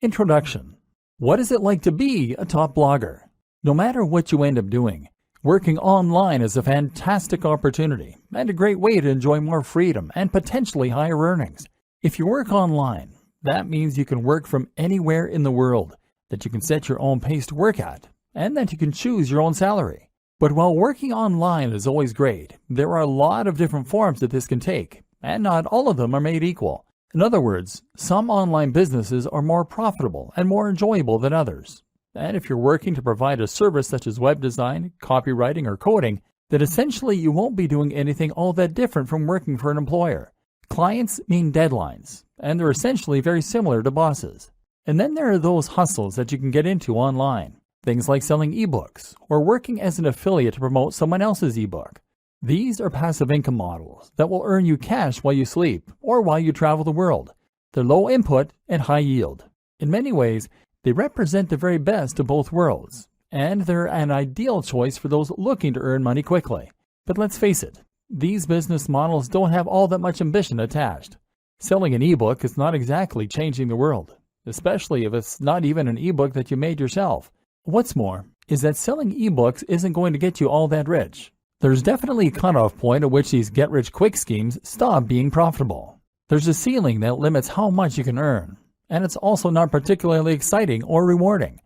Introduction. What is it like to be a top blogger? No matter what you end up doing, working online is a fantastic opportunity and a great way to enjoy more freedom and potentially higher earnings. If you work online, that means you can work from anywhere in the world, that you can set your own pace to work at, and that you can choose your own salary. But while working online is always great, there are a lot of different forms that this can take, and not all of them are made equal. In other words, some online businesses are more profitable and more enjoyable than others. And if you're working to provide a service such as web design, copywriting, or coding, then essentially you won't be doing anything all that different from working for an employer. Clients mean deadlines, and they're essentially very similar to bosses. And then there are those hustles that you can get into online. Things like selling ebooks or working as an affiliate to promote someone else's ebook. These are passive income models that will earn you cash while you sleep or while you travel the world. They're low input and high yield. In many ways, they represent the very best of both worlds, and they're an ideal choice for those looking to earn money quickly. But let's face it, these business models don't have all that much ambition attached. Selling an ebook is not exactly changing the world, especially if it's not even an ebook that you made yourself. What's more is that selling ebooks isn't going to get you all that rich. There's definitely a cutoff point at which these get-rich-quick schemes stop being profitable. There's a ceiling that limits how much you can earn, and it's also not particularly exciting or rewarding.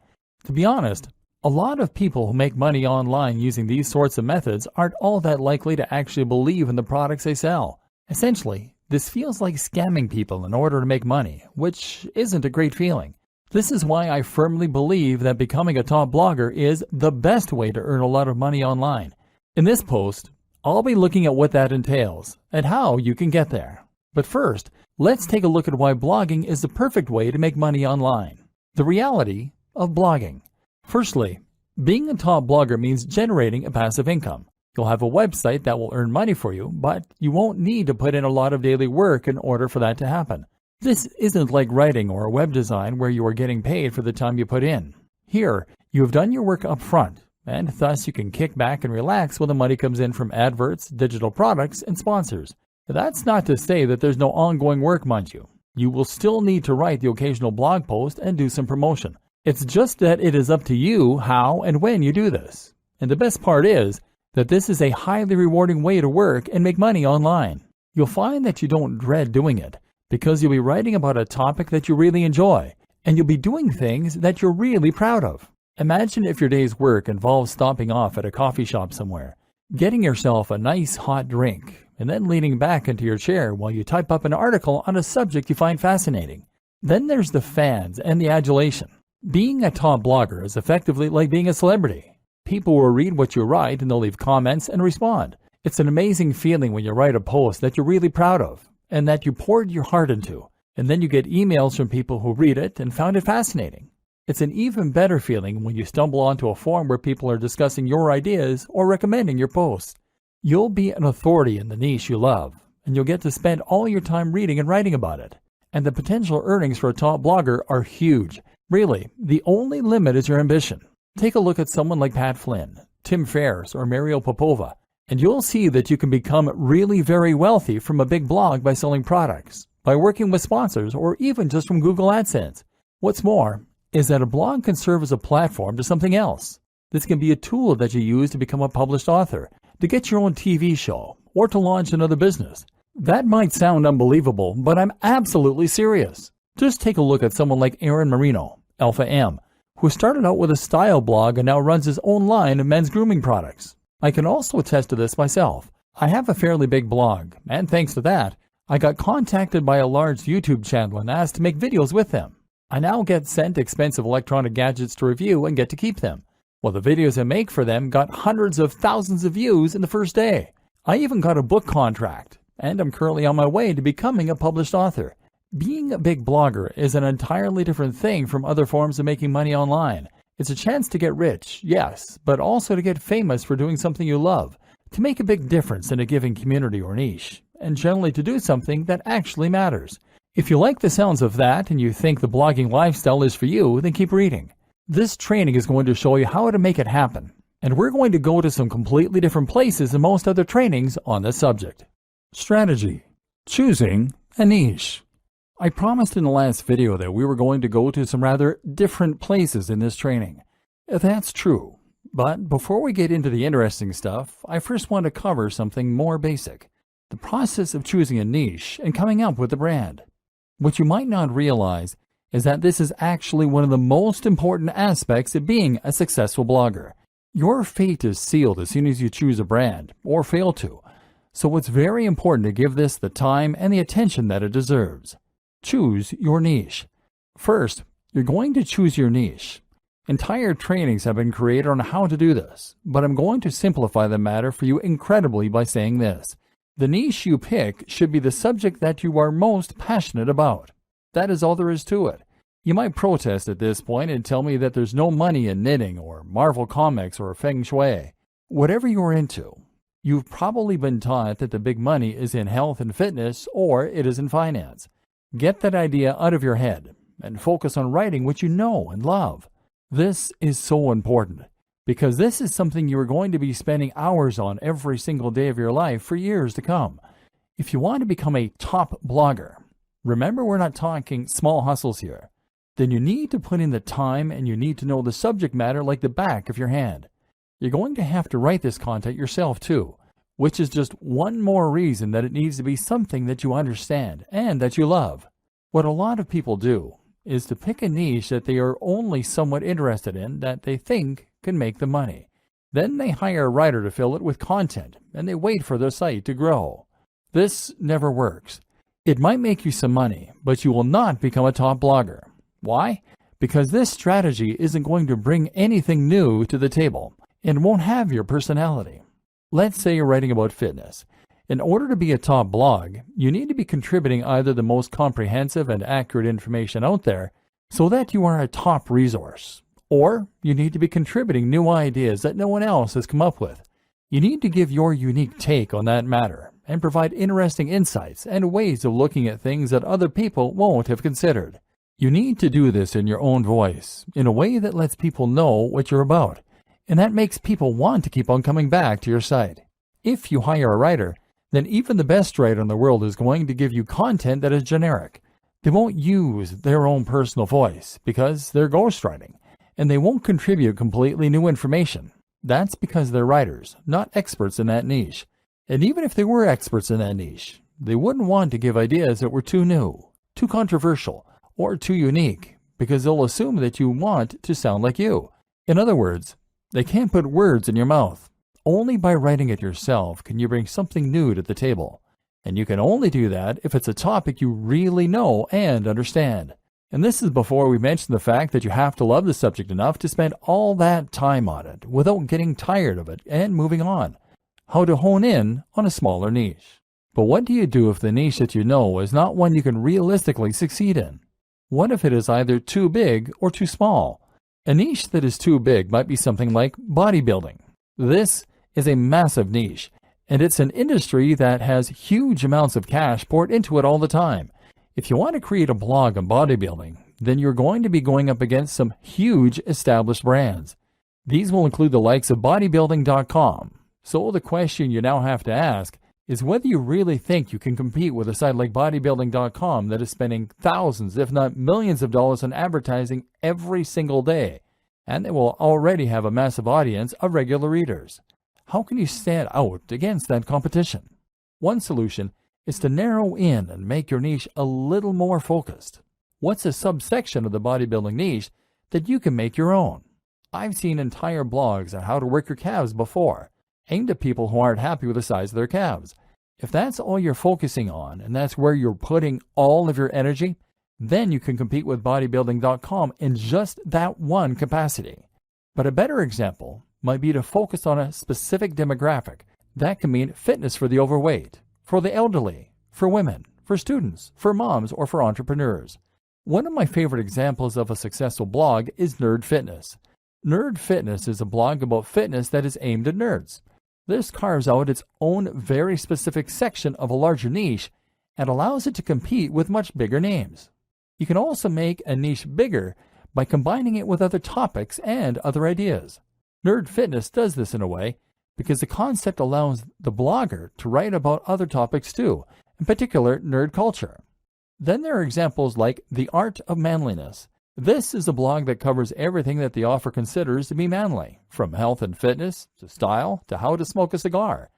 To be honest, a lot of people who make money online using these sorts of methods aren't all that likely to actually believe in the products they sell. Essentially, this feels like scamming people in order to make money, which isn't a great feeling. This is why I firmly believe that becoming a top blogger is the best way to earn a lot of money online. In this post, I'll be looking at what that entails and how you can get there. But first, let's take a look at why blogging is the perfect way to make money online. The reality of blogging. Firstly, being a top blogger means generating a passive income. You'll have a website that will earn money for you, but you won't need to put in a lot of daily work in order for that to happen. This isn't like writing or web design where you are getting paid for the time you put in. Here, you have done your work up front, and thus you can kick back and relax when the money comes in from adverts, digital products, and sponsors. That's not to say that there's no ongoing work, mind you. You will still need to write the occasional blog post and do some promotion. It's just that it is up to you how and when you do this. And the best part is that this is a highly rewarding way to work and make money online. You'll find that you don't dread doing it, because you'll be writing about a topic that you really enjoy, and you'll be doing things that you're really proud of. Imagine if your day's work involves stopping off at a coffee shop somewhere, getting yourself a nice hot drink, and then leaning back into your chair while you type up an article on a subject you find fascinating. Then there's the fans and the adulation. Being a top blogger is effectively like being a celebrity. People will read what you write and they'll leave comments and respond. It's an amazing feeling when you write a post that you're really proud of and that you poured your heart into, and then you get emails from people who read it and found it fascinating. It's an even better feeling when you stumble onto a forum where people are discussing your ideas or recommending your posts. You'll be an authority in the niche you love, and you'll get to spend all your time reading and writing about it. And the potential earnings for a top blogger are huge. Really, the only limit is your ambition. Take a look at someone like Pat Flynn, Tim Ferriss, or Mario Popova, and you'll see that you can become really very wealthy from a big blog by selling products, by working with sponsors, or even just from Google AdSense. What's more is that a blog can serve as a platform to something else. This can be a tool that you use to become a published author, to get your own TV show, or to launch another business. That might sound unbelievable, but I'm absolutely serious. Just take a look at someone like Aaron Marino, Alpha M, who started out with a style blog and now runs his own line of men's grooming products. I can also attest to this myself. I have a fairly big blog, and thanks to that, I got contacted by a large YouTube channel and asked to make videos with them. I now get sent expensive electronic gadgets to review and get to keep them. Well, the videos I make for them got hundreds of thousands of views in the first day. I even got a book contract, and I'm currently on my way to becoming a published author. Being a big blogger is an entirely different thing from other forms of making money online. It's a chance to get rich, yes, but also to get famous for doing something you love, to make a big difference in a given community or niche, and generally to do something that actually matters. If you like the sounds of that and you think the blogging lifestyle is for you, then keep reading. This training is going to show you how to make it happen, and we're going to go to some completely different places than most other trainings on this subject. Strategy. Choosing a niche. I promised in the last video that we were going to go to some rather different places in this training. That's true, but before we get into the interesting stuff, I first want to cover something more basic: the process of choosing a niche and coming up with a brand. What you might not realize is that this is actually one of the most important aspects of being a successful blogger. Your fate is sealed as soon as you choose a brand, or fail to, so it's very important to give this the time and the attention that it deserves. Choose your niche. First, you're going to choose your niche. Entire trainings have been created on how to do this, but I'm going to simplify the matter for you incredibly by saying this: the niche you pick should be the subject that you are most passionate about. That is all there is to it. You might protest at this point and tell me that there's no money in knitting or Marvel Comics or Feng Shui. Whatever you're into, you've probably been taught that the big money is in health and fitness, or it is in finance. Get that idea out of your head and focus on writing what you know and love. This is so important because this is something you are going to be spending hours on every single day of your life for years to come. If you want to become a top blogger, remember we're not talking small hustles here, then you need to put in the time and you need to know the subject matter like the back of your hand. You're going to have to write this content yourself too, which is just one more reason that it needs to be something that you understand and that you love. What a lot of people do is to pick a niche that they are only somewhat interested in that they think can make them money. Then they hire a writer to fill it with content and they wait for their site to grow. This never works. It might make you some money, but you will not become a top blogger. Why? Because this strategy isn't going to bring anything new to the table and won't have your personality. Let's say you're writing about fitness. In order to be a top blog, you need to be contributing either the most comprehensive and accurate information out there so that you are a top resource, or you need to be contributing new ideas that no one else has come up with. You need to give your unique take on that matter and provide interesting insights and ways of looking at things that other people won't have considered. You need to do this in your own voice, in a way that lets people know what you're about, and that makes people want to keep on coming back to your site. If you hire a writer, then even the best writer in the world is going to give you content that is generic. They won't use their own personal voice because they're ghostwriting, and they won't contribute completely new information. That's because they're writers, not experts in that niche. And even if they were experts in that niche, they wouldn't want to give ideas that were too new, too controversial, or too unique, because they'll assume that you want to sound like you. In other words, they can't put words in your mouth. Only by writing it yourself can you bring something new to the table. And you can only do that if it's a topic you really know and understand. And this is before we mention the fact that you have to love the subject enough to spend all that time on it without getting tired of it and moving on. How to hone in on a smaller niche. But what do you do if the niche that you know is not one you can realistically succeed in? What if it is either too big or too small? A niche that is too big might be something like bodybuilding. This is a massive niche, and it's an industry that has huge amounts of cash poured into it all the time. If you want to create a blog on bodybuilding, then you're going to be going up against some huge established brands. These will include the likes of bodybuilding.com. So the question you now have to ask is whether you really think you can compete with a site like bodybuilding.com that is spending thousands, if not millions of dollars on advertising every single day, and they will already have a massive audience of regular readers. How can you stand out against that competition? One solution is to narrow in and make your niche a little more focused. What's a subsection of the bodybuilding niche that you can make your own? I've seen entire blogs on how to work your calves before, aimed at people who aren't happy with the size of their calves. If that's all you're focusing on and that's where you're putting all of your energy, then you can compete with bodybuilding.com in just that one capacity. But a better example might be to focus on a specific demographic. That can mean fitness for the overweight, for the elderly, for women, for students, for moms, or for entrepreneurs. One of my favorite examples of a successful blog is Nerd Fitness. Nerd Fitness is a blog about fitness that is aimed at nerds. This carves out its own very specific section of a larger niche and allows it to compete with much bigger names. You can also make a niche bigger by combining it with other topics and other ideas. Nerd Fitness does this in a way because the concept allows the blogger to write about other topics too, in particular nerd culture. Then there are examples like The Art of Manliness. This is a blog that covers everything that the author considers to be manly, from health and fitness, to style, to how to smoke a cigar.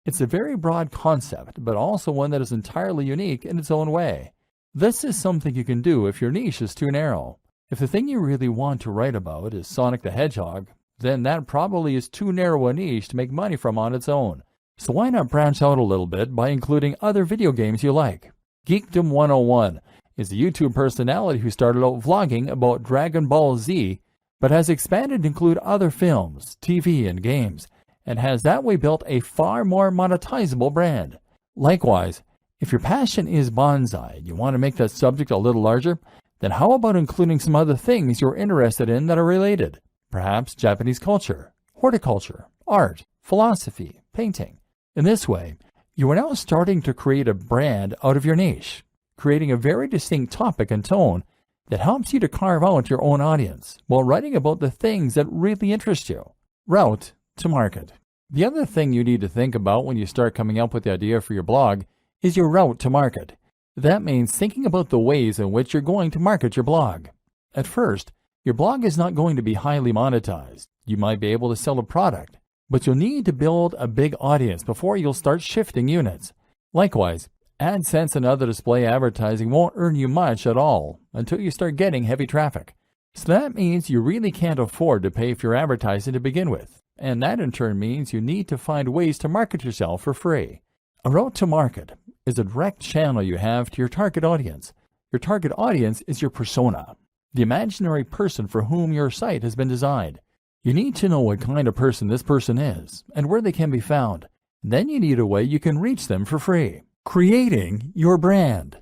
It's a very broad concept, but also one that is entirely unique in its own way. This is something you can do if your niche is too narrow. If the thing you really want to write about is Sonic the Hedgehog, then that probably is too narrow a niche to make money from on its own. So why not branch out a little bit by including other video games you like? Geekdom 101 is a YouTube personality who started out vlogging about Dragon Ball Z, but has expanded to include other films, TV, and games, and has that way built a far more monetizable brand. Likewise, if your passion is bonsai and you want to make that subject a little larger, then how about including some other things you're interested in that are related? Perhaps Japanese culture, horticulture, art, philosophy, painting. In this way, you are now starting to create a brand out of your niche, creating a very distinct topic and tone that helps you to carve out your own audience while writing about the things that really interest you. Route to market. The other thing you need to think about when you start coming up with the idea for your blog is your route to market. That means thinking about the ways in which you're going to market your blog. At first, your blog is not going to be highly monetized. You might be able to sell a product, but you'll need to build a big audience before you'll start shifting units. Likewise, AdSense and other display advertising won't earn you much at all until you start getting heavy traffic. So that means you really can't afford to pay for your advertising to begin with, and that in turn means you need to find ways to market yourself for free. A route to market is a direct channel you have to your target audience. Your target audience is your persona, the imaginary person for whom your site has been designed. You need to know what kind of person this person is and where they can be found. Then you need a way you can reach them for free. Creating your brand.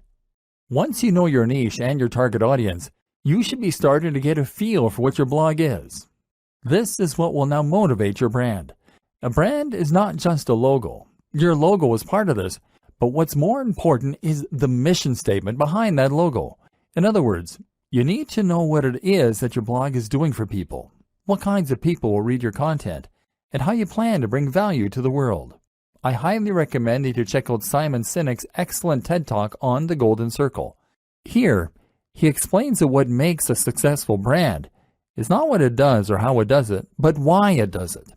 Once you know your niche and your target audience, you should be starting to get a feel for what your blog is. This is what will now motivate your brand. A brand is not just a logo. Your logo is part of this, but what's more important is the mission statement behind that logo. In other words, you need to know what it is that your blog is doing for people, what kinds of people will read your content, and how you plan to bring value to the world. I highly recommend that you check out Simon Sinek's excellent TED Talk on the Golden Circle. Here, he explains that what makes a successful brand is not what it does or how it does it, but why it does it.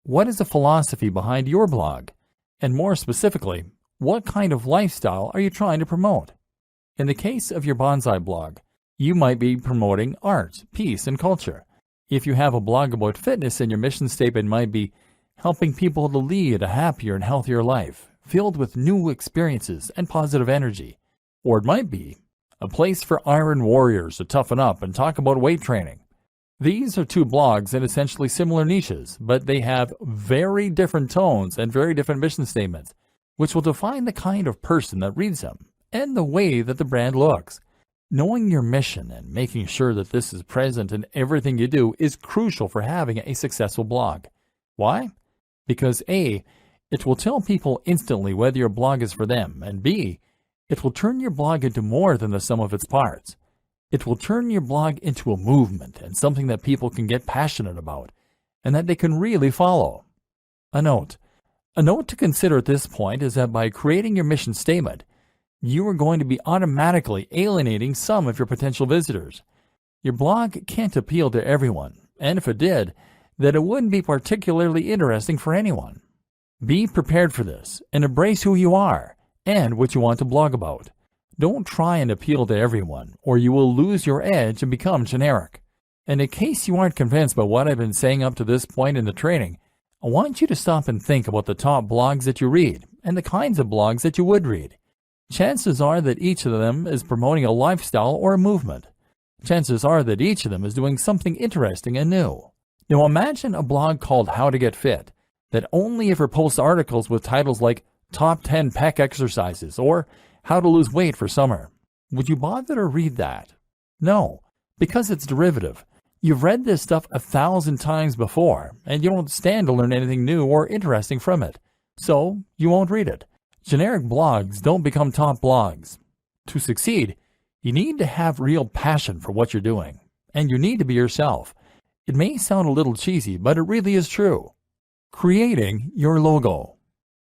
What is the philosophy behind your blog? And more specifically, what kind of lifestyle are you trying to promote? In the case of your bonsai blog, you might be promoting art, peace, and culture. If you have a blog about fitness, then your mission statement might be helping people to lead a happier and healthier life, filled with new experiences and positive energy. Or it might be a place for iron warriors to toughen up and talk about weight training. These are two blogs in essentially similar niches, but they have very different tones and very different mission statements, which will define the kind of person that reads them and the way that the brand looks. Knowing your mission and making sure that this is present in everything you do is crucial for having a successful blog. Why? Because A, it will tell people instantly whether your blog is for them, and B, it will turn your blog into more than the sum of its parts. It will turn your blog into a movement and something that people can get passionate about and that they can really follow. A note to consider at this point is that by creating your mission statement, you are going to be automatically alienating some of your potential visitors. Your blog can't appeal to everyone, and if it did, then it wouldn't be particularly interesting for anyone. Be prepared for this and embrace who you are and what you want to blog about. Don't try and appeal to everyone, or you will lose your edge and become generic. And in case you aren't convinced by what I've been saying up to this point in the training, I want you to stop and think about the top blogs that you read and the kinds of blogs that you would read. Chances are that each of them is promoting a lifestyle or a movement. Chances are that each of them is doing something interesting and new. Now imagine a blog called How to Get Fit that only ever posts articles with titles like Top 10 Pec Exercises or How to Lose Weight for Summer. Would you bother to read that? No, because it's derivative. You've read this stuff 1,000 times before, and you don't stand to learn anything new or interesting from it. So you won't read it. Generic blogs don't become top blogs. To succeed, you need to have real passion for what you're doing, and you need to be yourself. It may sound a little cheesy, but it really is true. Creating your logo.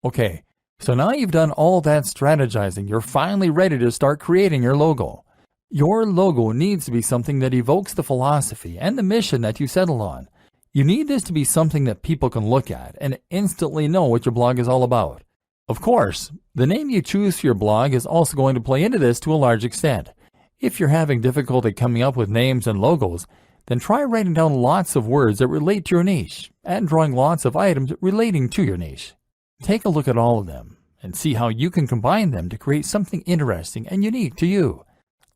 Okay, So now you've done all that strategizing, you're finally ready to start creating your logo. Your logo needs to be something that evokes the philosophy and the mission that you settled on. You need this to be something that people can look at and instantly know what your blog is all about. Of course, the name you choose for your blog is also going to play into this to a large extent. If you're having difficulty coming up with names and logos, then try writing down lots of words that relate to your niche and drawing lots of items relating to your niche. Take a look at all of them and see how you can combine them to create something interesting and unique to you.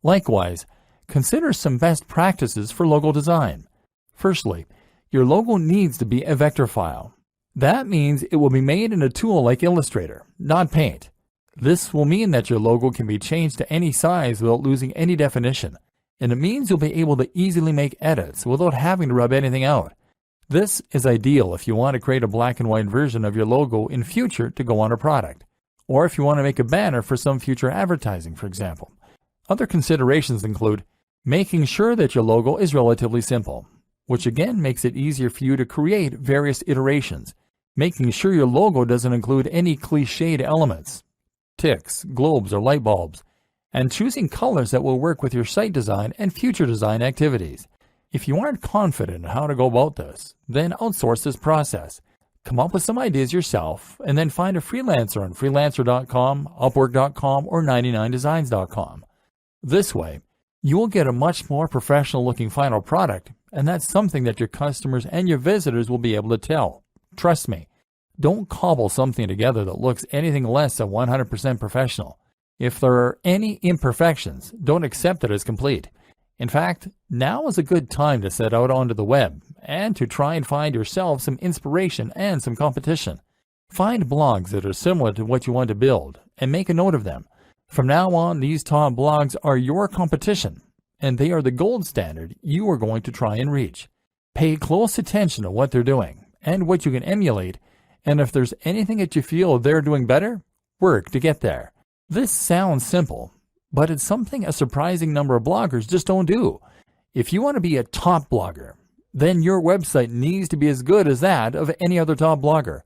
Likewise, consider some best practices for logo design. Firstly, your logo needs to be a vector file. That means it will be made in a tool like Illustrator, not Paint. This will mean that your logo can be changed to any size without losing any definition, and it means you'll be able to easily make edits without having to rub anything out. This is ideal if you want to create a black and white version of your logo in future to go on a product, or if you want to make a banner for some future advertising, for example. Other considerations include making sure that your logo is relatively simple, which again makes it easier for you to create various iterations, making sure your logo doesn't include any cliched elements, ticks, globes, or light bulbs, and choosing colors that will work with your site design and future design activities. If you aren't confident in how to go about this, then outsource this process. Come up with some ideas yourself, and then find a freelancer on freelancer.com, upwork.com, or 99designs.com. This way, you will get a much more professional-looking final product, and that's something that your customers and your visitors will be able to tell. Trust me, don't cobble something together that looks anything less than 100% professional. If there are any imperfections, don't accept it as complete. In fact, now is a good time to set out onto the web and to try and find yourself some inspiration and some competition. Find blogs that are similar to what you want to build and make a note of them. From now on, these top blogs are your competition, and they are the gold standard you are going to try and reach. Pay close attention to what they're doing and what you can emulate, and if there's anything that you feel they're doing better, work to get there. This sounds simple, but it's something a surprising number of bloggers just don't do. If you want to be a top blogger, then your website needs to be as good as that of any other top blogger.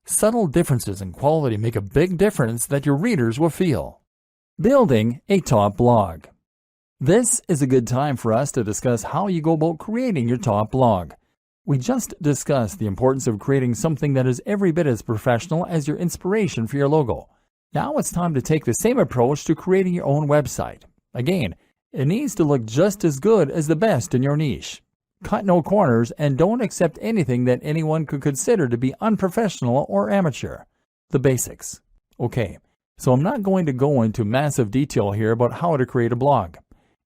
Subtle differences in quality make a big difference that your readers will feel. Building a top blog. This is a good time for us to discuss how you go about creating your top blog. We just discussed the importance of creating something that is every bit as professional as your inspiration for your logo. Now it's time to take the same approach to creating your own website. Again, it needs to look just as good as the best in your niche. Cut no corners and don't accept anything that anyone could consider to be unprofessional or amateur. The basics. Okay, so I'm not going to go into massive detail here about how to create a blog.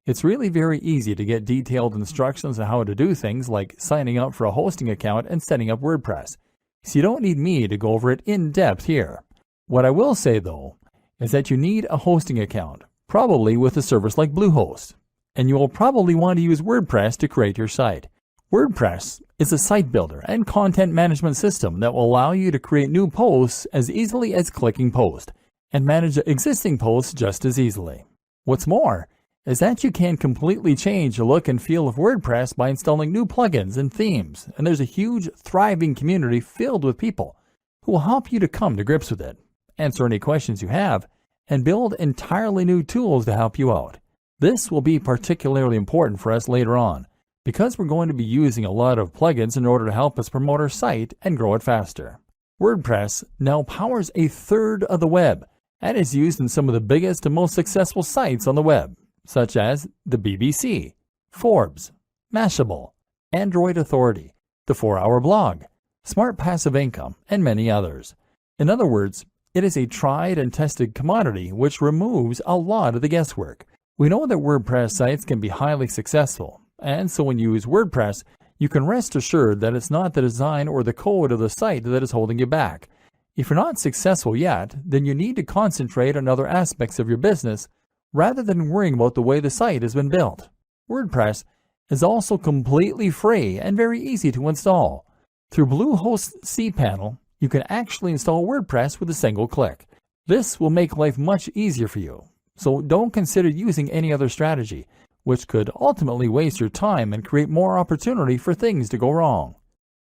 It's really very easy to get detailed instructions on how to do things like signing up for a hosting account and setting up WordPress. So you don't need me to go over it in depth here. What I will say though, is that you need a hosting account, probably with a service like Bluehost, and you will probably want to use WordPress to create your site. WordPress is a site builder and content management system that will allow you to create new posts as easily as clicking post, and manage existing posts just as easily. What's more, is that you can completely change the look and feel of WordPress by installing new plugins and themes, and there's a huge, thriving community filled with people who will help you to come to grips with it, answer any questions you have, and build entirely new tools to help you out. This will be particularly important for us later on, because we're going to be using a lot of plugins in order to help us promote our site and grow it faster. WordPress now powers a third of the web, and is used in some of the biggest and most successful sites on the web, such as the BBC, Forbes, Mashable, Android Authority, the 4-Hour Blog, Smart Passive Income, and many others. In other words, it is a tried and tested commodity which removes a lot of the guesswork. We know that WordPress sites can be highly successful, and so when you use WordPress, you can rest assured that it's not the design or the code of the site that is holding you back. If you're not successful yet, then you need to concentrate on other aspects of your business rather than worrying about the way the site has been built. WordPress is also completely free and very easy to install. Through Bluehost's cPanel, you can actually install WordPress with a single click. This will make life much easier for you, so don't consider using any other strategy, which could ultimately waste your time and create more opportunity for things to go wrong.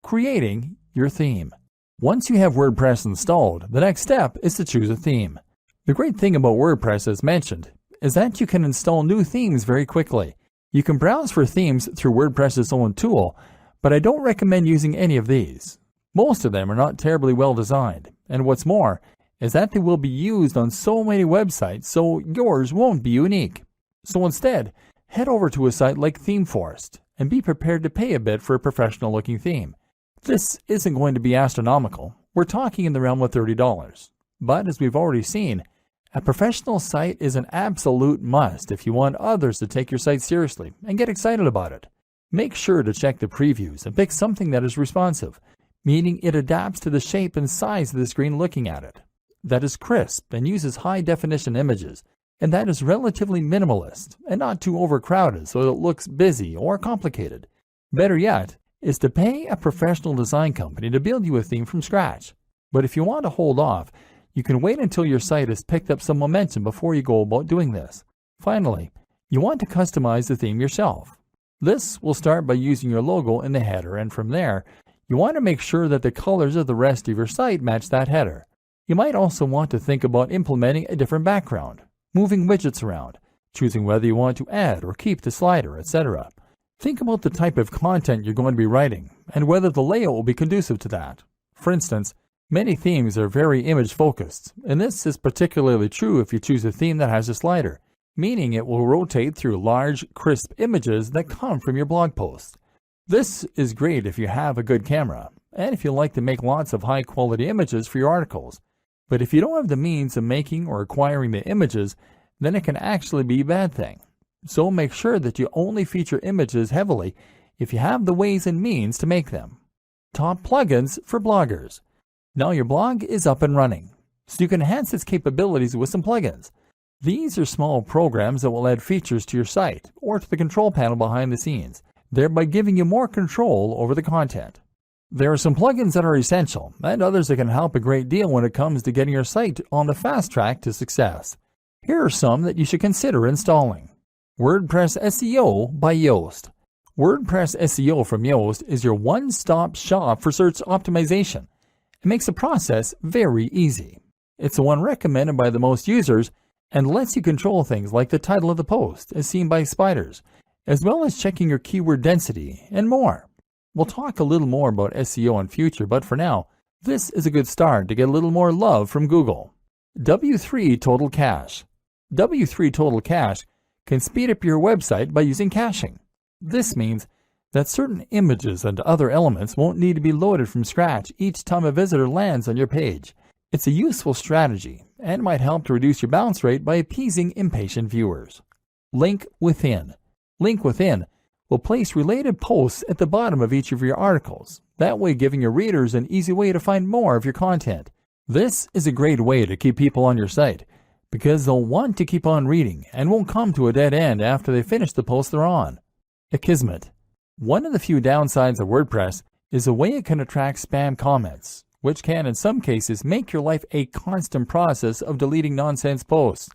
Creating your theme. Once you have WordPress installed, the next step is to choose a theme. The great thing about WordPress, as mentioned, is that you can install new themes very quickly. You can browse for themes through WordPress's own tool, but I don't recommend using any of these. Most of them are not terribly well designed, and what's more is that they will be used on so many websites, so yours won't be unique. So instead, head over to a site like ThemeForest and be prepared to pay a bit for a professional-looking theme. This isn't going to be astronomical. We're talking in the realm of $30. But as we've already seen, a professional site is an absolute must if you want others to take your site seriously and get excited about it. Make sure to check the previews and pick something that is responsive, meaning it adapts to the shape and size of the screen looking at it, that is crisp and uses high-definition images, and that is relatively minimalist and not too overcrowded so it looks busy or complicated. Better yet is to pay a professional design company to build you a theme from scratch. But if you want to hold off, you can wait until your site has picked up some momentum before you go about doing this. Finally, you want to customize the theme yourself. This will start by using your logo in the header, and from there, you want to make sure that the colors of the rest of your site match that header. You might also want to think about implementing a different background, moving widgets around, choosing whether you want to add or keep the slider, etc. Think about the type of content you're going to be writing and whether the layout will be conducive to that. For instance, many themes are very image-focused, and this is particularly true if you choose a theme that has a slider, meaning it will rotate through large, crisp images that come from your blog post. This is great if you have a good camera, and if you like to make lots of high-quality images for your articles. But if you don't have the means of making or acquiring the images, then it can actually be a bad thing. So make sure that you only feature images heavily if you have the ways and means to make them. Top plugins for bloggers. Now your blog is up and running, so you can enhance its capabilities with some plugins. These are small programs that will add features to your site or to the control panel behind the scenes, thereby giving you more control over the content. There are some plugins that are essential, and others that can help a great deal when it comes to getting your site on the fast track to success. Here are some that you should consider installing. WordPress SEO by Yoast. WordPress SEO from Yoast is your one-stop shop for search optimization. It makes the process very easy. It's the one recommended by the most users and lets you control things like the title of the post as seen by spiders, as well as checking your keyword density and more. We'll talk a little more about SEO in future, but for now, this is a good start to get a little more love from Google. W3 Total Cache. W3 Total Cache can speed up your website by using caching. This means that certain images and other elements won't need to be loaded from scratch each time a visitor lands on your page. It's a useful strategy and might help to reduce your bounce rate by appeasing impatient viewers. Link Within. Link Within will place related posts at the bottom of each of your articles, that way giving your readers an easy way to find more of your content. This is a great way to keep people on your site, because they'll want to keep on reading and won't come to a dead end after they finish the post they're on. Akismet. One of the few downsides of WordPress is the way it can attract spam comments, which can in some cases make your life a constant process of deleting nonsense posts.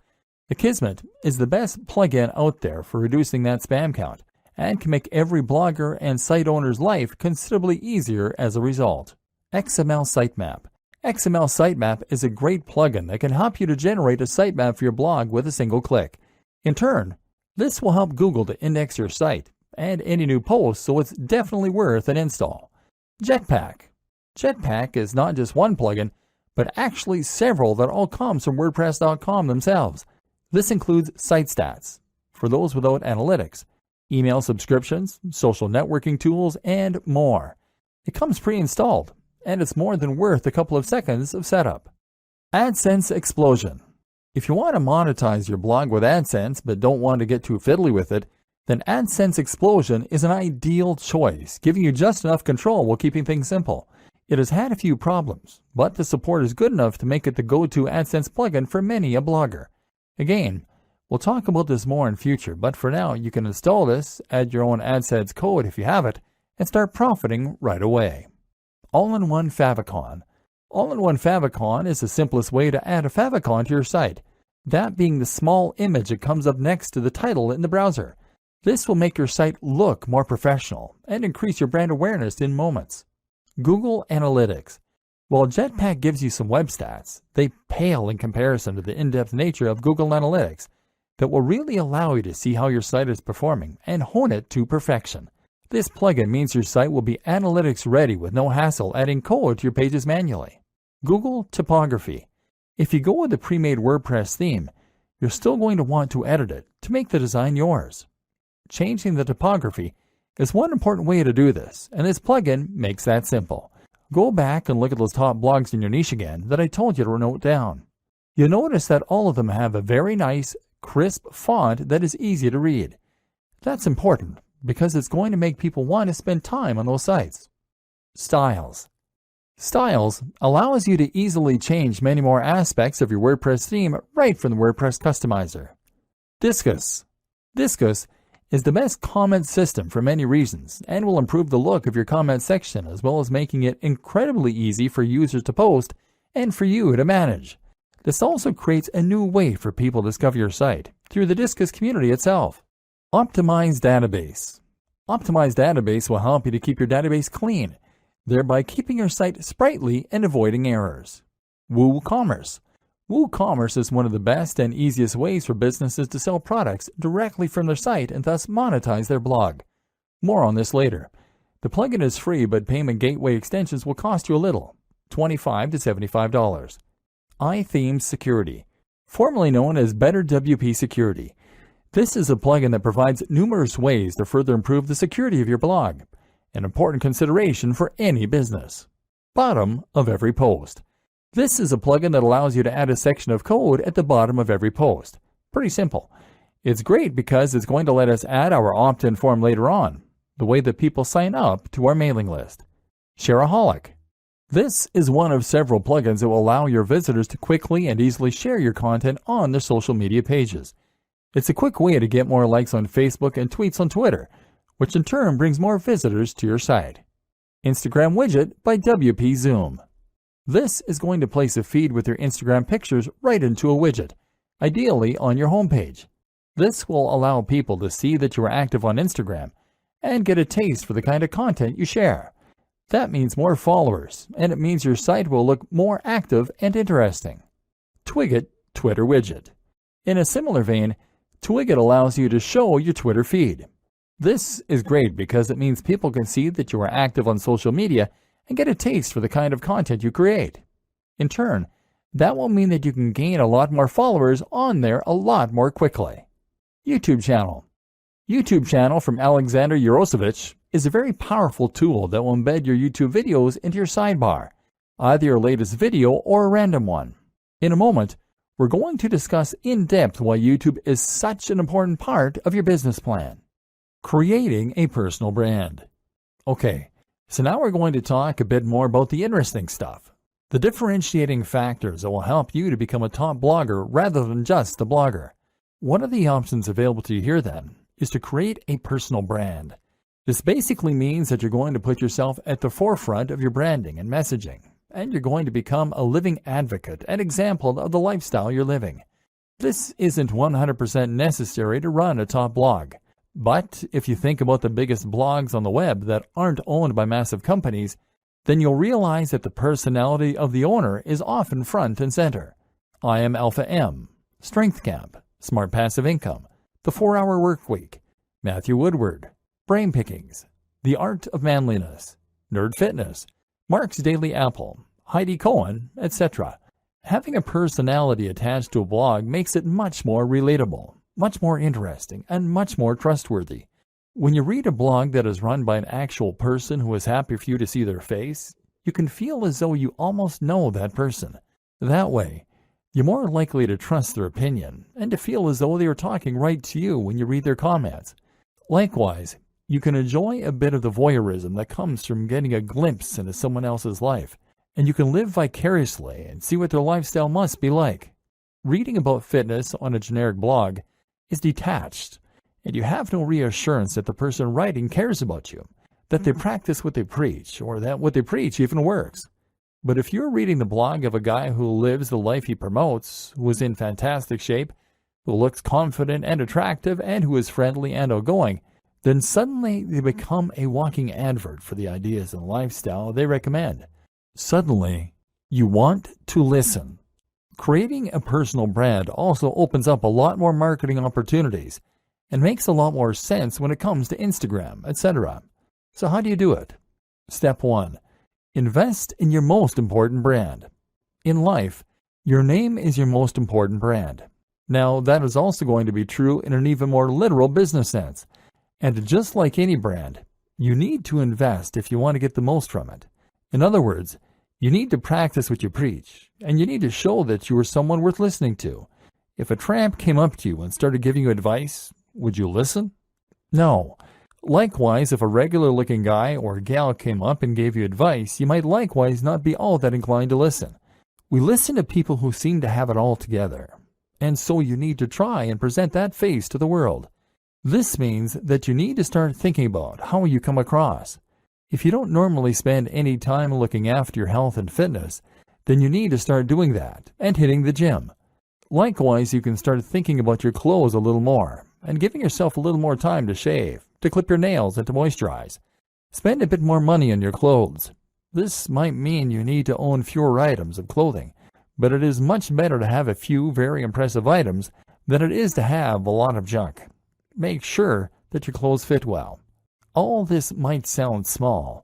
Akismet is the best plugin out there for reducing that spam count, and can make every blogger and site owner's life considerably easier as a result. XML Sitemap. XML Sitemap is a great plugin that can help you to generate a sitemap for your blog with a single click. In turn, this will help Google to index your site and any new posts, so it's definitely worth an install. Jetpack. Jetpack is not just one plugin, but actually several that all come from WordPress.com themselves. This includes site stats, for those without analytics, email subscriptions, social networking tools, and more. It comes pre-installed, and it's more than worth a couple of seconds of setup. AdSense Explosion. If you want to monetize your blog with AdSense but don't want to get too fiddly with it, then AdSense Explosion is an ideal choice, giving you just enough control while keeping things simple. It has had a few problems, but the support is good enough to make it the go-to AdSense plugin for many a blogger. Again, we'll talk about this more in future, but for now you can install this, add your own AdSense code if you have it, and start profiting right away. All-in-one favicon. All-in-one favicon is the simplest way to add a favicon to your site, that being the small image that comes up next to the title in the browser. This will make your site look more professional and increase your brand awareness in moments. Google Analytics. While Jetpack gives you some web stats, they pale in comparison to the in-depth nature of Google Analytics that will really allow you to see how your site is performing and hone it to perfection. This plugin means your site will be analytics ready with no hassle adding code to your pages manually. Google Typography. If you go with the pre-made WordPress theme, you're still going to want to edit it to make the design yours. Changing the typography is one important way to do this, and this plugin makes that simple. Go back and look at those top blogs in your niche again that I told you to note down. You'll notice that all of them have a very nice, crisp font that is easy to read. That's important because it's going to make people want to spend time on those sites. Styles. Styles allows you to easily change many more aspects of your WordPress theme right from the WordPress customizer. Disqus. Disqus is the best comment system for many reasons and will improve the look of your comment section as well as making it incredibly easy for users to post and for you to manage. This also creates a new way for people to discover your site through the Disqus community itself. Optimized Database. Optimized Database will help you to keep your database clean, thereby keeping your site sprightly and avoiding errors. WooCommerce. WooCommerce is one of the best and easiest ways for businesses to sell products directly from their site and thus monetize their blog. More on this later. The plugin is free, but payment gateway extensions will cost you a little, $25 to $75. iThemes Security, formerly known as Better WP Security. This is a plugin that provides numerous ways to further improve the security of your blog, an important consideration for any business. Bottom of every post. This is a plugin that allows you to add a section of code at the bottom of every post. Pretty simple. It's great because it's going to let us add our opt-in form later on, the way that people sign up to our mailing list. Shareaholic. This is one of several plugins that will allow your visitors to quickly and easily share your content on their social media pages. It's a quick way to get more likes on Facebook and tweets on Twitter, which in turn brings more visitors to your site. Instagram Widget by WP Zoom. This is going to place a feed with your Instagram pictures right into a widget, ideally on your homepage. This will allow people to see that you are active on Instagram and get a taste for the kind of content you share. That means more followers, and it means your site will look more active and interesting. Twigget Twitter Widget. In a similar vein, Twigget allows you to show your Twitter feed. This is great because it means people can see that you are active on social media and get a taste for the kind of content you create. In turn, that will mean that you can gain a lot more followers on there a lot more quickly. YouTube Channel. YouTube Channel from Alexander Yarosevich is a very powerful tool that will embed your YouTube videos into your sidebar, either your latest video or a random one. In a moment, we're going to discuss in depth why YouTube is such an important part of your business plan. Creating a personal brand. Okay, so now we're going to talk a bit more about the interesting stuff, the differentiating factors that will help you to become a top blogger rather than just a blogger. One of the options available to you here then is to create a personal brand. This basically means that you're going to put yourself at the forefront of your branding and messaging, and you're going to become a living advocate and example of the lifestyle you're living. This isn't 100% necessary to run a top blog, but if you think about the biggest blogs on the web that aren't owned by massive companies, then you'll realize that the personality of the owner is often front and center. I Am Alpha M, Strength Camp, Smart Passive Income, The 4-Hour Workweek, Matthew Woodward, Brain Pickings, The Art of Manliness, Nerd Fitness, Mark's Daily Apple, Heidi Cohen, etc. Having a personality attached to a blog makes it much more relatable, much more interesting, and much more trustworthy. When you read a blog that is run by an actual person who is happy for you to see their face, you can feel as though you almost know that person. That way, you're more likely to trust their opinion and to feel as though they are talking right to you when you read their comments. Likewise, you can enjoy a bit of the voyeurism that comes from getting a glimpse into someone else's life, and you can live vicariously and see what their lifestyle must be like. Reading about fitness on a generic blog is detached, and you have no reassurance that the person writing cares about you, that they practice what they preach, or that what they preach even works. But if you're reading the blog of a guy who lives the life he promotes, who is in fantastic shape, who looks confident and attractive, and who is friendly and outgoing, then suddenly they become a walking advert for the ideas and lifestyle they recommend. Suddenly, You want to listen. Creating a personal brand also opens up a lot more marketing opportunities and makes a lot more sense when it comes to Instagram, etc. So how do you do it? Step 1. Invest in your most important brand. In life, your name is your most important brand. Now, that is also going to be true in an even more literal business sense. And just like any brand, you need to invest if you want to get the most from it. In other words, you need to practice what you preach, and you need to show that you are someone worth listening to. If a tramp came up to you and started giving you advice, would you listen? No. Likewise, if a regular-looking guy or gal came up and gave you advice, you might likewise not be all that inclined to listen. We listen to people who seem to have it all together, and so you need to try and present that face to the world. This means that you need to start thinking about how you come across. If you don't normally spend any time looking after your health and fitness, then you need to start doing that and hitting the gym. Likewise, you can start thinking about your clothes a little more and giving yourself a little more time to shave, to clip your nails, and to moisturize. Spend a bit more money on your clothes. This might mean you need to own fewer items of clothing, but it is much better to have a few very impressive items than it is to have a lot of junk. Make sure that your clothes fit well. All this might sound small,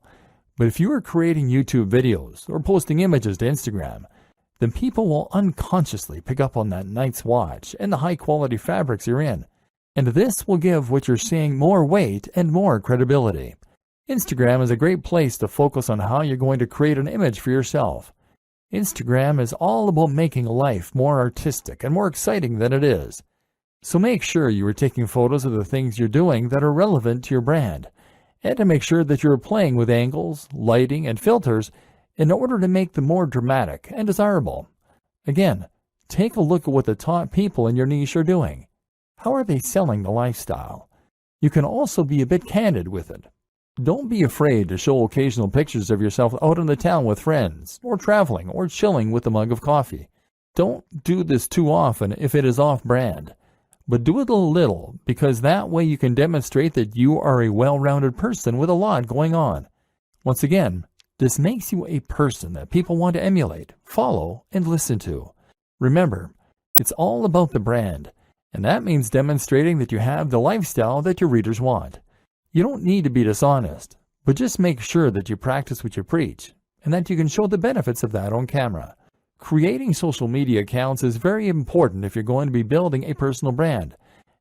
but if you are creating YouTube videos or posting images to Instagram, then people will unconsciously pick up on that nice watch and the high-quality fabrics you're in, and this will give what you're saying more weight and more credibility. Instagram is a great place to focus on how you're going to create an image for yourself. Instagram is all about making life more artistic and more exciting than it is. So make sure you are taking photos of the things you're doing that are relevant to your brand, and to make sure that you're playing with angles, lighting, and filters in order to make them more dramatic and desirable. Again, take a look at what the top people in your niche are doing. How are they selling the lifestyle? You can also be a bit candid with it. Don't be afraid to show occasional pictures of yourself out in the town with friends, or traveling, or chilling with a mug of coffee. Don't do this too often if it is off-brand. But do it a little, because that way you can demonstrate that you are a well-rounded person with a lot going on. Once again, this makes you a person that people want to emulate, follow, and listen to. Remember, it's all about the brand, and that means demonstrating that you have the lifestyle that your readers want. You don't need to be dishonest, but just make sure that you practice what you preach, and that you can show the benefits of that on camera. Creating social media accounts is very important if you're going to be building a personal brand,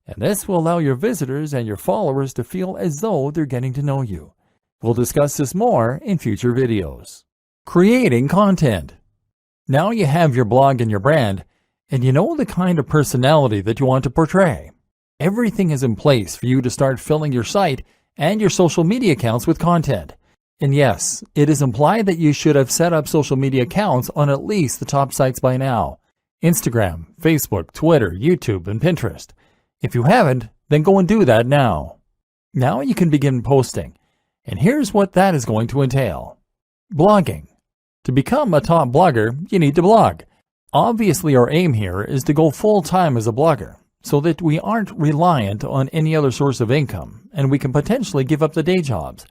and this will allow your visitors and your followers to feel as though they're getting to know you. We'll discuss this more in future videos. Creating content. Now you have your blog and your brand, and you know the kind of personality that you want to portray. Everything is in place for you to start filling your site and your social media accounts with content. And yes, it is implied that you should have set up social media accounts on at least the top sites by now: Instagram, Facebook, Twitter, YouTube, and Pinterest. If you haven't, then go and do that now. Now you can begin posting, and here's what that is going to entail. Blogging. To become a top blogger, you need to blog. Obviously, our aim here is to go full-time as a blogger, so that we aren't reliant on any other source of income, and we can potentially give up the day jobs.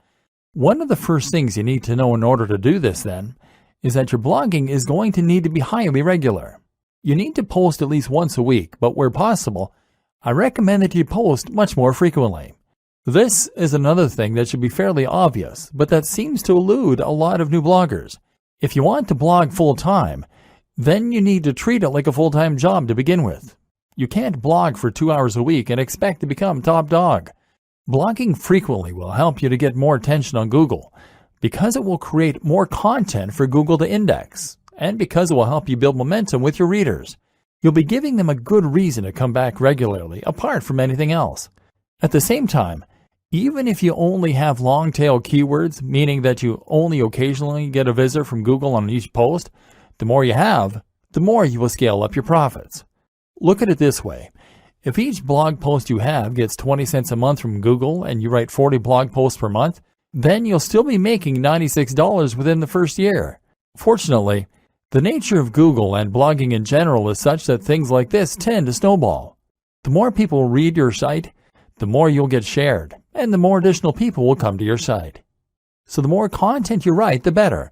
One of the first things you need to know in order to do this, then, is that your blogging is going to need to be highly regular. You need to post at least once a week, but where possible, I recommend that you post much more frequently. This is another thing that should be fairly obvious, but that seems to elude a lot of new bloggers. If you want to blog full-time, then you need to treat it like a full-time job to begin with. You can't blog for 2 hours a week and expect to become top dog. Blogging frequently will help you to get more attention on Google, because it will create more content for Google to index, and because it will help you build momentum with your readers. You'll be giving them a good reason to come back regularly, apart from anything else. At the same time, even if you only have long-tail keywords, meaning that you only occasionally get a visitor from Google on each post, the more you have, the more you will scale up your profits. Look at it this way. If each blog post you have gets 20 cents a month from Google and you write 40 blog posts per month, then you'll still be making $96 within the first year. Fortunately, the nature of Google and blogging in general is such that things like this tend to snowball. The more people read your site, the more you'll get shared, and the more additional people will come to your site. So the more content you write, the better.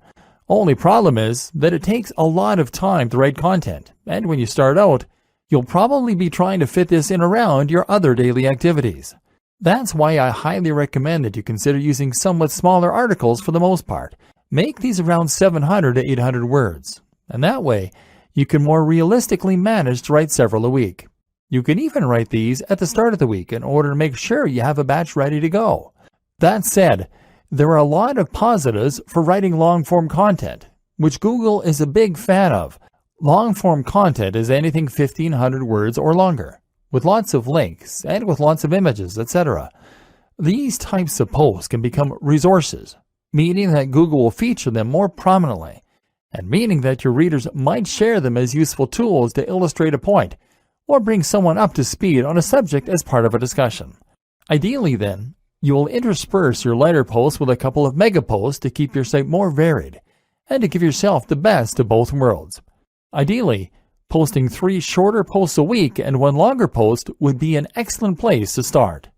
Only problem is that it takes a lot of time to write content, and when you start out, you'll probably be trying to fit this in around your other daily activities. That's why I highly recommend that you consider using somewhat smaller articles for the most part. Make these around 700 to 800 words, and that way you can more realistically manage to write several a week. You can even write these at the start of the week in order to make sure you have a batch ready to go. That said, there are a lot of positives for writing long-form content, which Google is a big fan of. Long-form content is anything 1,500 words or longer, with lots of links and with lots of images, etc. These types of posts can become resources, meaning that Google will feature them more prominently, and meaning that your readers might share them as useful tools to illustrate a point or bring someone up to speed on a subject as part of a discussion. Ideally, then, you will intersperse your lighter posts with a couple of mega posts to keep your site more varied and to give yourself the best of both worlds. Ideally, posting 3 shorter posts a week and 1 longer post would be an excellent place to start.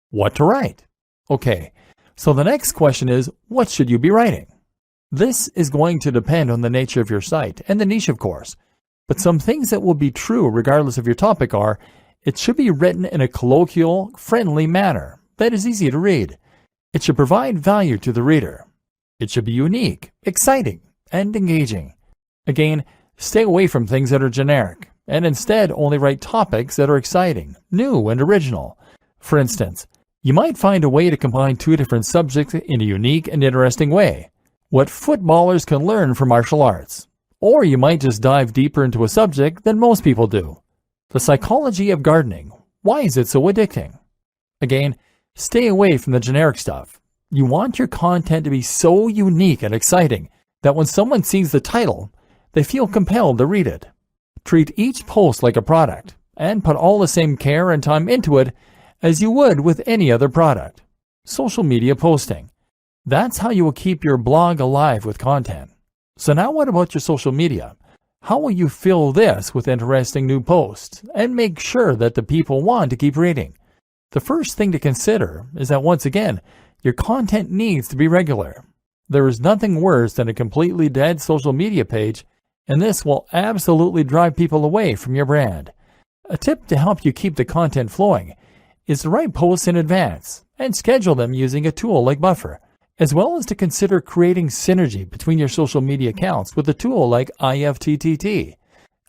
What to write? Okay, so the next question is, what should you be writing? This is going to depend on the nature of your site and the niche, of course, but some things that will be true regardless of your topic are, it should be written in a colloquial, friendly manner that is easy to read. It should provide value to the reader. It should be unique, exciting, and engaging. Again, stay away from things that are generic, and instead only write topics that are exciting, new, and original. For instance, you might find a way to combine 2 different subjects in a unique and interesting way. What footballers can learn from martial arts. Or you might just dive deeper into a subject than most people do. The psychology of gardening. Why is it so addicting? Again, stay away from the generic stuff. You want your content to be so unique and exciting that when someone sees the title, they feel compelled to read it. Treat each post like a product and put all the same care and time into it as you would with any other product. Social media posting. That's how you will keep your blog alive with content. So now what about your social media? How will you fill this with interesting new posts and make sure that the people want to keep reading? The first thing to consider is that once again, your content needs to be regular. There is nothing worse than a completely dead social media page, and this will absolutely drive people away from your brand. A tip to help you keep the content flowing is to write posts in advance and schedule them using a tool like Buffer, as well as to consider creating synergy between your social media accounts with a tool like IFTTT.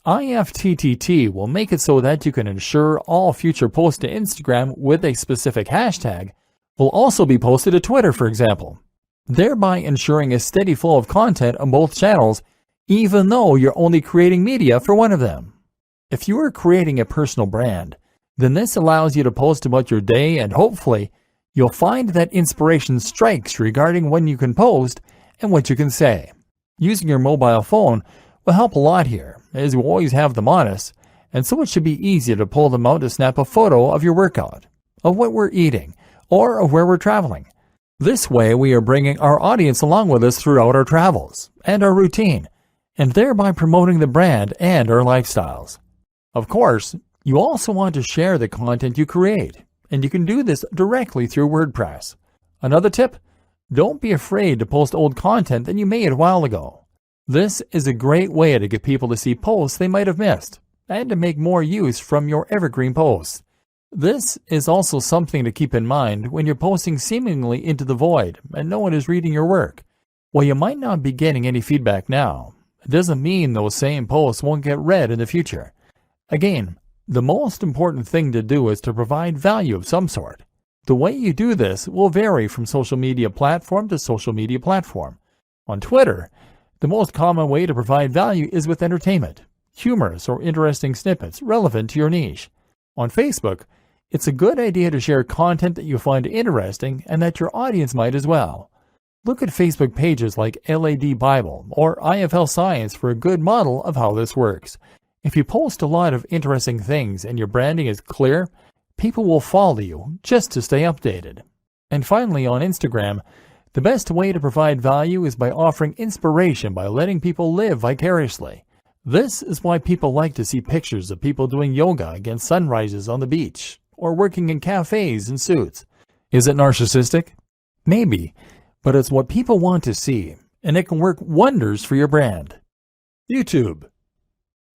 IFTTT will make it so that you can ensure all future posts to Instagram with a specific hashtag will also be posted to Twitter, for example, thereby ensuring a steady flow of content on both channels, even though you're only creating media for one of them. If you are creating a personal brand, then this allows you to post about your day, and hopefully you'll find that inspiration strikes regarding when you can post and what you can say. Using your mobile phone will help a lot here, as you always have them on us, and so it should be easy to pull them out to snap a photo of your workout, of what we're eating, or of where we're traveling. This way we are bringing our audience along with us throughout our travels and our routine, and thereby promoting the brand and our lifestyles. Of course, you also want to share the content you create, and you can do this directly through WordPress. Another tip, don't be afraid to post old content that you made a while ago. This is a great way to get people to see posts they might have missed, and to make more use from your evergreen posts. This is also something to keep in mind when you're posting seemingly into the void and no one is reading your work. While you might not be getting any feedback now, it doesn't mean those same posts won't get read in the future. Again, the most important thing to do is to provide value of some sort. The way you do this will vary from social media platform to social media platform. On Twitter, the most common way to provide value is with entertainment, humorous or interesting snippets relevant to your niche. On Facebook, it's a good idea to share content that you find interesting and that your audience might as well. Look at Facebook pages like LAD Bible or IFL Science for a good model of how this works. If you post a lot of interesting things and your branding is clear, people will follow you just to stay updated. And finally, on Instagram, the best way to provide value is by offering inspiration by letting people live vicariously. This is why people like to see pictures of people doing yoga against sunrises on the beach or working in cafes in suits. Is it narcissistic? Maybe, but it's what people want to see, and it can work wonders for your brand. YouTube.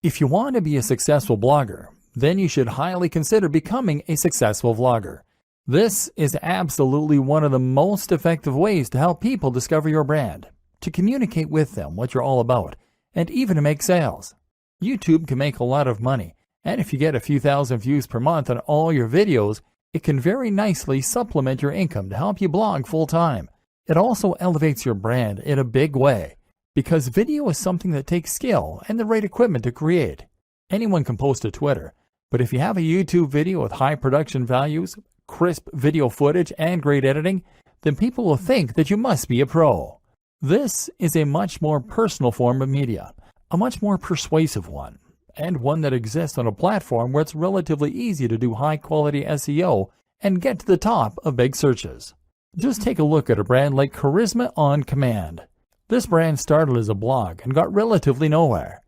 If you want to be a successful blogger, then you should highly consider becoming a successful vlogger. This is absolutely one of the most effective ways to help people discover your brand, to communicate with them what you're all about, and even to make sales. YouTube can make a lot of money, and if you get a few thousand views per month on all your videos, it can very nicely supplement your income to help you blog full-time. It also elevates your brand in a big way, because video is something that takes skill and the right equipment to create. Anyone can post to Twitter, but if you have a YouTube video with high production values, crisp video footage, and great editing, then people will think that you must be a pro. This is a much more personal form of media, a much more persuasive one, and one that exists on a platform where it's relatively easy to do high-quality SEO and get to the top of big searches. Just take a look at a brand like Charisma on Command. This brand started as a blog and got relatively nowhere.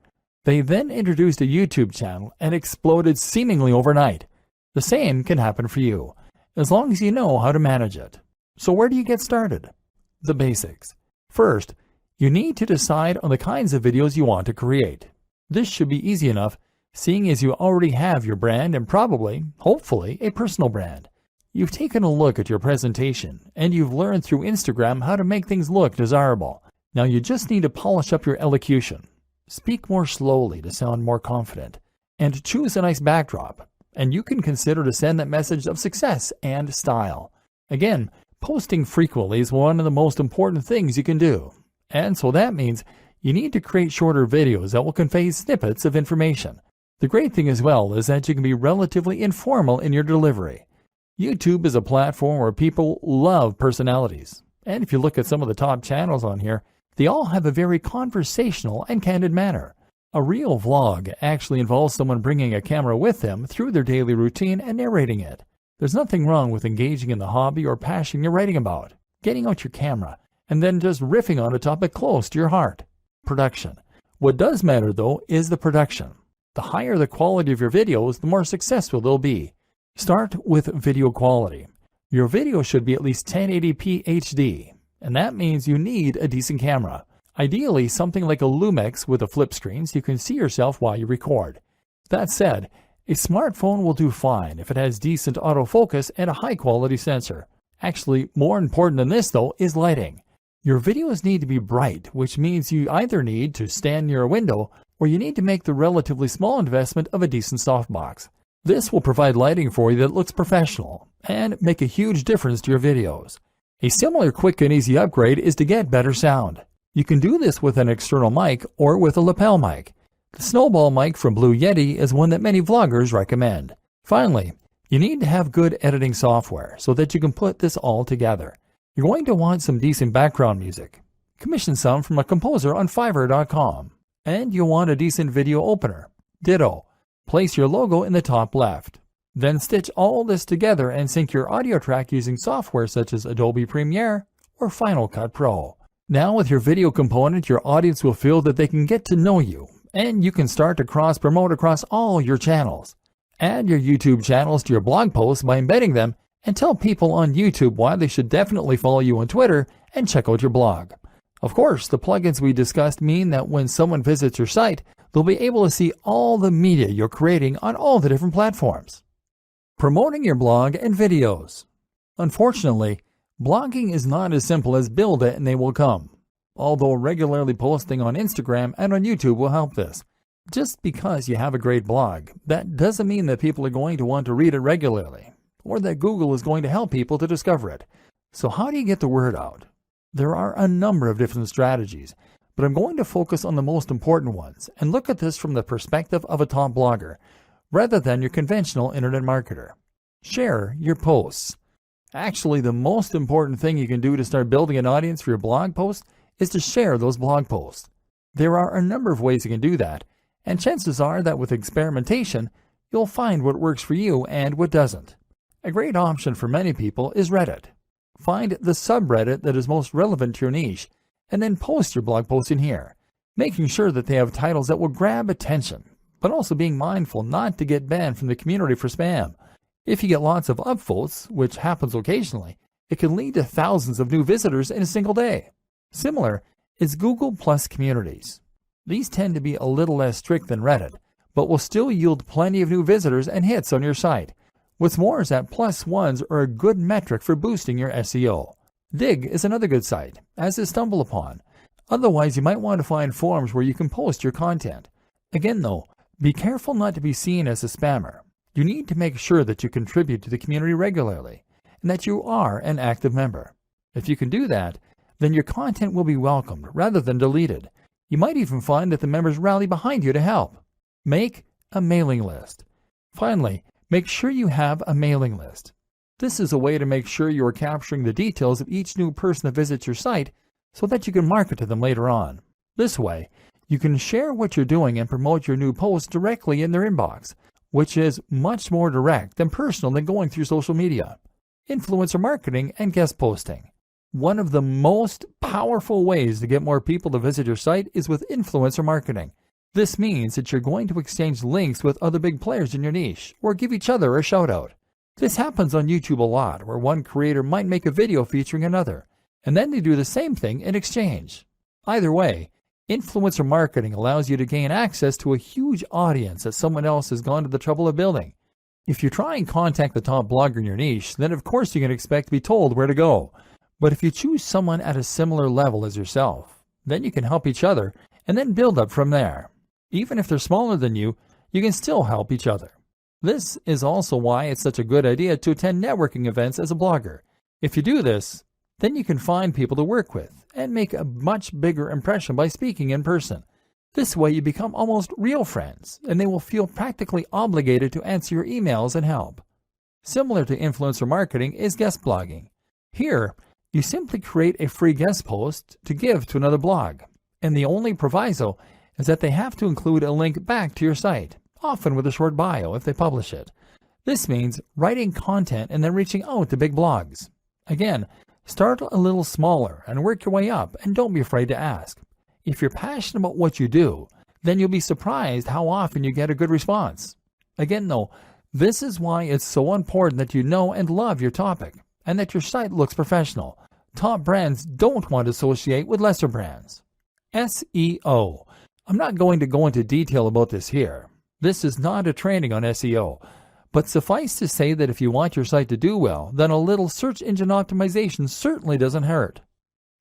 They then introduced a YouTube channel and exploded seemingly overnight. The same can happen for you, as long as you know how to manage it. So where do you get started? The basics. First, you need to decide on the kinds of videos you want to create. This should be easy enough, seeing as you already have your brand and probably, hopefully, a personal brand. You've taken a look at your presentation, and you've learned through Instagram how to make things look desirable. Now you just need to polish up your elocution. Speak more slowly to sound more confident, and choose a nice backdrop, and you can consider to send that message of success and style. Again, posting frequently is one of the most important things you can do, and so that means you need to create shorter videos that will convey snippets of information. The great thing as well is that you can be relatively informal in your delivery. YouTube is a platform where people love personalities, and if you look at some of the top channels on here, they all have a very conversational and candid manner. A real vlog actually involves someone bringing a camera with them through their daily routine and narrating it. There's nothing wrong with engaging in the hobby or passion you're writing about, getting out your camera, and then just riffing on a topic close to your heart. Production. What does matter, though, is the production. The higher the quality of your videos, the more successful they'll be. Start with video quality. Your video should be at least 1080p HD, and that means you need a decent camera. Ideally, something like a Lumix with a flip screen so you can see yourself while you record. That said, a smartphone will do fine if it has decent autofocus and a high-quality sensor. Actually, more important than this, though, is lighting. Your videos need to be bright, which means you either need to stand near a window or you need to make the relatively small investment of a decent softbox. This will provide lighting for you that looks professional and make a huge difference to your videos. A similar quick and easy upgrade is to get better sound. You can do this with an external mic or with a lapel mic. The Snowball mic from Blue Yeti is one that many vloggers recommend. Finally, you need to have good editing software so that you can put this all together. You're going to want some decent background music. Commission some from a composer on Fiverr.com. And you'll want a decent video opener. Ditto. Place your logo in the top left. Then stitch all this together and sync your audio track using software such as Adobe Premiere or Final Cut Pro. Now with your video component, your audience will feel that they can get to know you, and you can start to cross-promote across all your channels. Add your YouTube channels to your blog posts by embedding them, and tell people on YouTube why they should definitely follow you on Twitter and check out your blog. Of course, the plugins we discussed mean that when someone visits your site, they'll be able to see all the media you're creating on all the different platforms. Promoting your blog and videos. Unfortunately, blogging is not as simple as build it and they will come. Although regularly posting on Instagram and on YouTube will help this. Just because you have a great blog, that doesn't mean that people are going to want to read it regularly, or that Google is going to help people to discover it. So how do you get the word out? There are a number of different strategies, but I'm going to focus on the most important ones and look at this from the perspective of a top blogger, rather than your conventional internet marketer. Share your posts. Actually, the most important thing you can do to start building an audience for your blog posts is to share those blog posts. There are a number of ways you can do that, and chances are that with experimentation, you'll find what works for you and what doesn't. A great option for many people is Reddit. Find the subreddit that is most relevant to your niche, and then post your blog posts in here, making sure that they have titles that will grab attention, but also being mindful not to get banned from the community for spam. If you get lots of upvotes, which happens occasionally, it can lead to thousands of new visitors in a single day. Similar, is Google Plus communities. These tend to be a little less strict than Reddit, but will still yield plenty of new visitors and hits on your site. What's more is that plus ones are a good metric for boosting your SEO. Dig is another good site, as is StumbleUpon. Otherwise, you might want to find forums where you can post your content. Again though, be careful not to be seen as a spammer. You need to make sure that you contribute to the community regularly, and that you are an active member. If you can do that, then your content will be welcomed rather than deleted. You might even find that the members rally behind you to help. Make a mailing list. Finally, make sure you have a mailing list. This is a way to make sure you are capturing the details of each new person that visits your site so that you can market to them later on. This way, you can share what you're doing and promote your new posts directly in their inbox, which is much more direct and personal than going through social media. Influencer marketing and guest posting. One of the most powerful ways to get more people to visit your site is with influencer marketing. This means that you're going to exchange links with other big players in your niche, or give each other a shout out. This happens on YouTube a lot, where one creator might make a video featuring another, and then they do the same thing in exchange. Either way, influencer marketing allows you to gain access to a huge audience that someone else has gone to the trouble of building. If you try and contact the top blogger in your niche, then of course you can expect to be told where to go. But if you choose someone at a similar level as yourself, then you can help each other and then build up from there. Even if they're smaller than you can still help each other. This is also why it's such a good idea to attend networking events as a blogger. If you do this, then you can find people to work with and make a much bigger impression by speaking in person. This way you become almost real friends, and they will feel practically obligated to answer your emails and help. Similar to influencer marketing is guest blogging. Here, you simply create a free guest post to give to another blog, and the only proviso is that they have to include a link back to your site, often with a short bio if they publish it. This means writing content and then reaching out to big blogs. Again, start a little smaller and work your way up, and don't be afraid to ask. If you're passionate about what you do, then you'll be surprised how often you get a good response. Again though, this is why it's so important that you know and love your topic, and that your site looks professional. Top brands don't want to associate with lesser brands. SEO. I'm not going to go into detail about this here. This is not a training on SEO, but suffice to say that if you want your site to do well, then a little search engine optimization certainly doesn't hurt.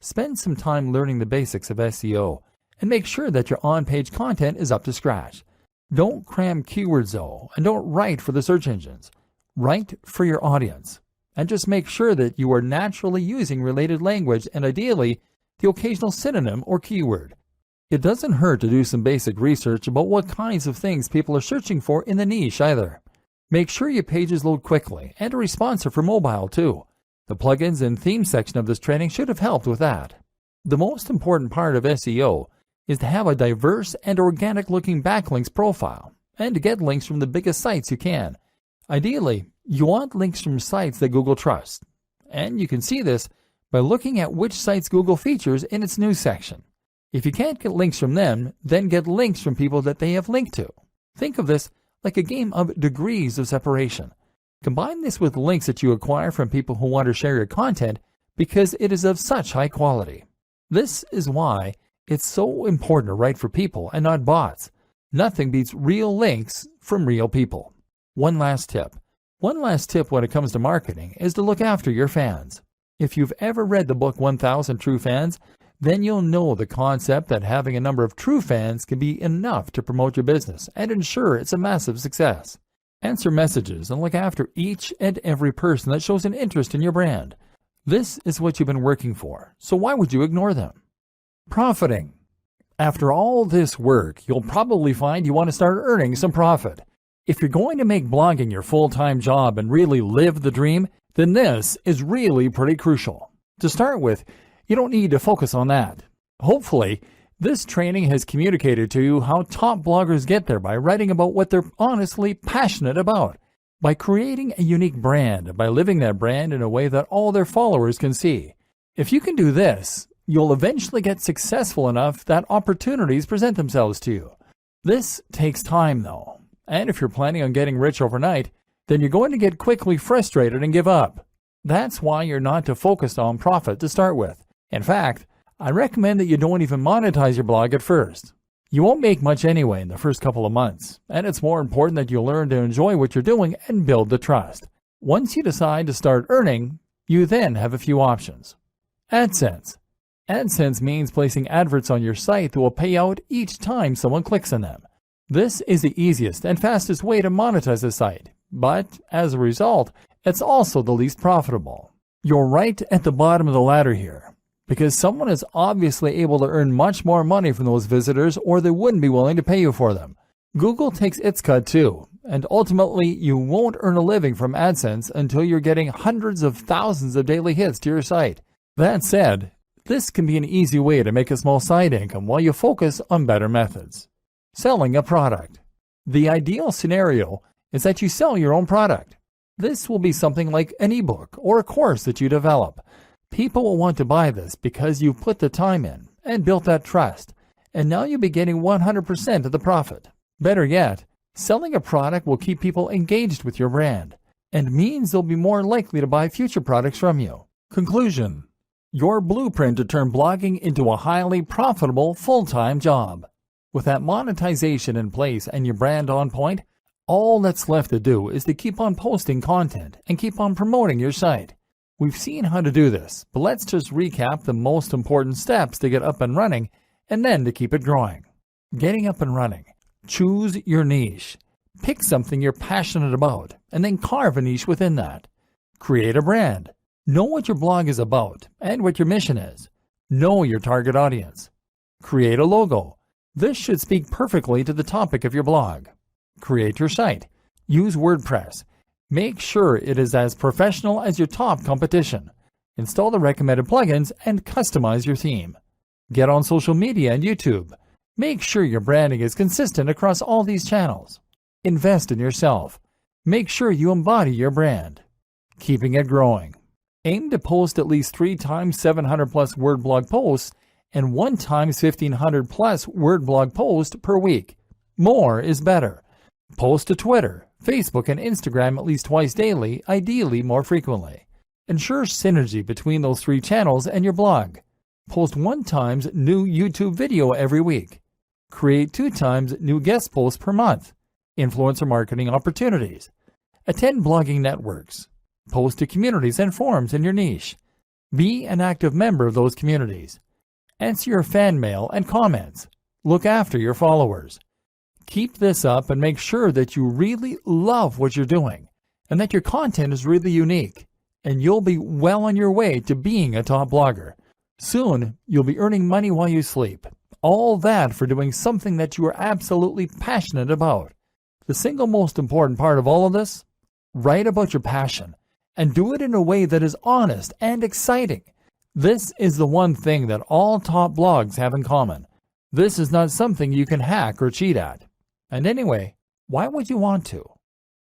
Spend some time learning the basics of SEO and make sure that your on-page content is up to scratch. Don't cram keywords though, and don't write for the search engines. Write for your audience. And just make sure that you are naturally using related language and ideally the occasional synonym or keyword. It doesn't hurt to do some basic research about what kinds of things people are searching for in the niche either. Make sure your pages load quickly and are responsive for mobile too. The plugins and theme section of this training should have helped with that. The most important part of SEO is to have a diverse and organic looking backlinks profile and to get links from the biggest sites you can. Ideally, you want links from sites that Google trusts, and you can see this by looking at which sites Google features in its news section. If you can't get links from them, then get links from people that they have linked to. Think of this like a game of degrees of separation. Combine this with links that you acquire from people who want to share your content because it is of such high quality. This is why it's so important to write for people and not bots. Nothing beats real links from real people. One last tip when it comes to marketing is to look after your fans. If you've ever read the book 1000 True Fans, then you'll know the concept that having a number of true fans can be enough to promote your business and ensure it's a massive success. Answer messages and look after each and every person that shows an interest in your brand. This is what you've been working for, so why would you ignore them? Profiting. After all this work, you'll probably find you want to start earning some profit. If you're going to make blogging your full-time job and really live the dream, then this is really pretty crucial. To start with, you don't need to focus on that. Hopefully, this training has communicated to you how top bloggers get there by writing about what they're honestly passionate about, by creating a unique brand, and by living that brand in a way that all their followers can see. If you can do this, you'll eventually get successful enough that opportunities present themselves to you. This takes time though, and if you're planning on getting rich overnight, then you're going to get quickly frustrated and give up. That's why you're not to focus on profit to start with. In fact, I recommend that you don't even monetize your blog at first. You won't make much anyway in the first couple of months, and it's more important that you learn to enjoy what you're doing and build the trust. Once you decide to start earning, you then have a few options. AdSense. AdSense means placing adverts on your site that will pay out each time someone clicks on them. This is the easiest and fastest way to monetize a site, but as a result, it's also the least profitable. You're right at the bottom of the ladder here, because someone is obviously able to earn much more money from those visitors or they wouldn't be willing to pay you for them. Google takes its cut too, and ultimately you won't earn a living from AdSense until you're getting hundreds of thousands of daily hits to your site. That said, this can be an easy way to make a small side income while you focus on better methods. Selling a product. The ideal scenario is that you sell your own product. This will be something like an ebook or a course that you develop. People will want to buy this because you've put the time in and built that trust, and now you'll be getting 100% of the profit. Better yet, selling a product will keep people engaged with your brand and means they'll be more likely to buy future products from you. Conclusion. Your blueprint to turn blogging into a highly profitable full-time job. With that monetization in place and your brand on point, all that's left to do is to keep on posting content and keep on promoting your site. We've seen how to do this, but let's just recap the most important steps to get up and running and then to keep it growing. Getting up and running. Choose your niche. Pick something you're passionate about and then carve a niche within that. Create a brand. Know what your blog is about and what your mission is. Know your target audience. Create a logo. This should speak perfectly to the topic of your blog. Create your site. Use WordPress. Make sure it is as professional as your top competition. Install the recommended plugins and customize your theme. Get on social media and YouTube. Make sure your branding is consistent across all these channels. Invest in yourself. Make sure you embody your brand. Keeping it growing. Aim to post at least 3 times 700 plus word blog posts and 1 times 1500 plus word blog post per week. More is better. Post to Twitter, Facebook, and Instagram at least twice daily, ideally more frequently. Ensure synergy between those 3 channels and your blog. Post 1 times new YouTube video every week. Create 2 times new guest posts per month. Influencer marketing opportunities. Attend blogging networks. Post to communities and forums in your niche. Be an active member of those communities. Answer your fan mail and comments. Look after your followers. Keep this up and make sure that you really love what you're doing and that your content is really unique, and you'll be well on your way to being a top blogger. Soon, you'll be earning money while you sleep. All that for doing something that you are absolutely passionate about. The single most important part of all of this? Write about your passion and do it in a way that is honest and exciting. This is the one thing that all top blogs have in common. This is not something you can hack or cheat at. And anyway, why would you want to?